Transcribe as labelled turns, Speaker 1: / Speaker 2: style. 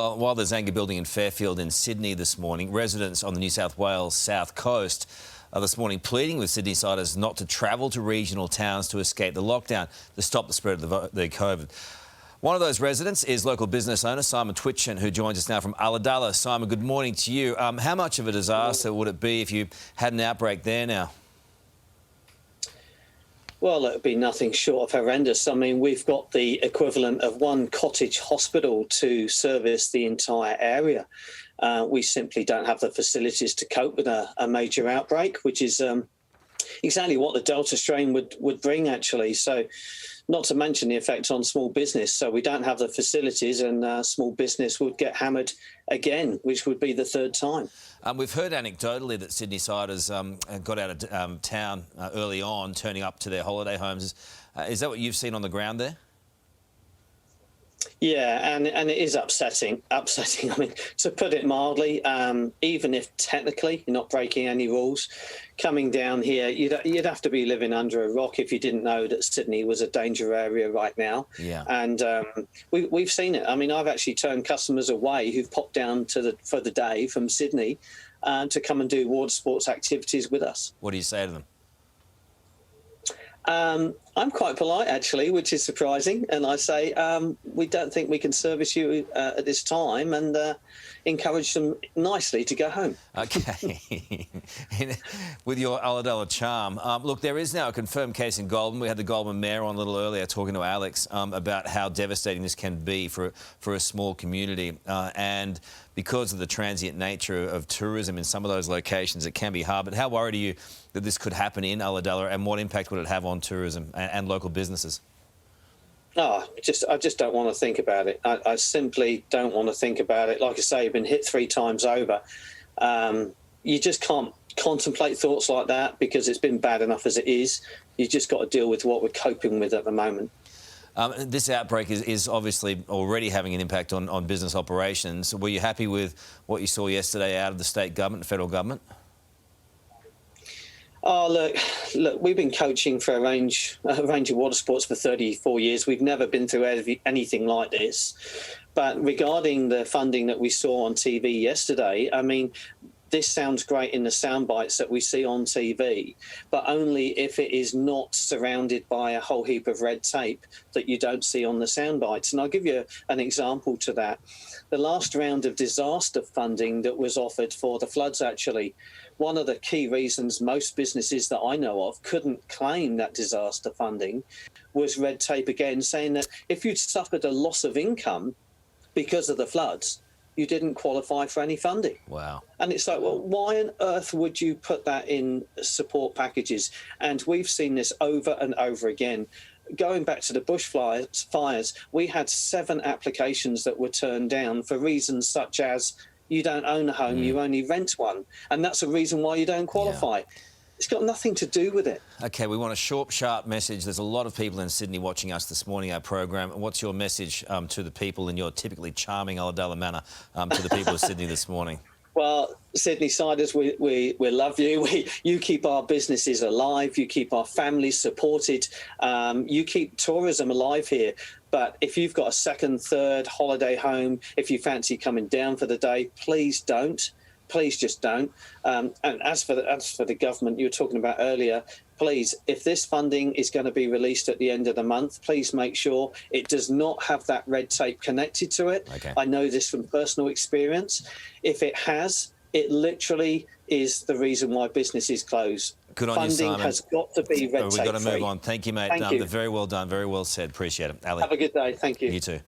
Speaker 1: While there's anger building in Fairfield in Sydney this morning, residents on the New South Wales south coast are this morning pleading with Sydneysiders not to travel to regional towns to escape the lockdown to stop the spread of the COVID. One of those residents is local business owner Simon Twitchen, who joins us now from Ulladulla. Simon, good morning to you. How much of a disaster would it be if you had an outbreak there now?
Speaker 2: Well, it would be nothing short of horrendous. I mean, we've got the equivalent of one cottage hospital to service the entire area. We simply don't have the facilities to cope with a major outbreak, which is exactly what the Delta strain would bring, actually. So, not to mention the effect on small business. So we don't have the facilities, and small business would get hammered again, which would be the third time.
Speaker 1: We've heard anecdotally that Sydneysiders got out of town early on, turning up to their holiday homes. Is that what you've seen on the ground there?
Speaker 2: Yeah, and it is upsetting. I mean, to put it mildly, even if technically you're not breaking any rules, coming down here, you'd have to be living under a rock if you didn't know that Sydney was a danger area right now.
Speaker 1: Yeah.
Speaker 2: And we've seen it. I mean, I've actually turned customers away who've popped down for the day from Sydney to come and do water sports activities with us.
Speaker 1: What do you say to them?
Speaker 2: I'm quite polite, actually, which is surprising. And I say, we don't think we can service you at this time, and encourage them nicely to go home.
Speaker 1: OK. With your Ulladulla charm. Look, there is now a confirmed case in Goulburn. We had the Goulburn mayor on a little earlier talking to Alex about how devastating this can be for a small community. And because of the transient nature of tourism in some of those locations, it can be hard. But how worried are you that this could happen in Ulladulla, and what impact would it have on tourism and local businesses?
Speaker 2: I just don't want to think about it. I simply don't want to think about it. Like I say, you've been hit 3 times over. You just can't contemplate thoughts like that because it's been bad enough as it is. You just got to deal with what we're coping with at the moment.
Speaker 1: This outbreak is obviously already having an impact on business operations. Were you happy with what you saw yesterday out of the state government and federal government?
Speaker 2: Oh, look, we've been coaching for a range of water sports for 34 years. We've never been through anything like this. But regarding the funding that we saw on TV yesterday, I mean, this sounds great in the sound bites that we see on TV, but only if it is not surrounded by a whole heap of red tape that you don't see on the sound bites. And I'll give you an example to that. The last round of disaster funding that was offered for the floods, actually, one of the key reasons most businesses that I know of couldn't claim that disaster funding was red tape again, saying that if you'd suffered a loss of income because of the floods, you didn't qualify for any funding. Wow. And it's like, well, why on earth would you put that in support packages? And we've seen this over and over again. Going back to the bushfires, we had 7 applications that were turned down for reasons such as you don't own a home, you only rent one. And that's a reason why you don't qualify. Yeah. It's got nothing to do with it. OK, we want a short, sharp message. There's a lot of people in Sydney watching us this morning, our program. What's your message to the people in your typically charming Ulladulla manner to the people of Sydney this morning? Well, Sydneysiders, we love you. You keep our businesses alive. You keep our families supported. You keep tourism alive here. But if you've got a second, third holiday home, if you fancy coming down for the day, please don't. Please just don't. And as for the government you were talking about earlier, please, if this funding is going to be released at the end of the month, please make sure it does not have that red tape connected to it. Okay. I know this from personal experience. If it has, it literally is the reason why businesses close. Good on you, Simon. Funding has got to be red tape free. We've got to move on. Thank you, mate. Thank you. Very well done. Very well said. Appreciate it. Ali. Have a good day. Thank you. You too.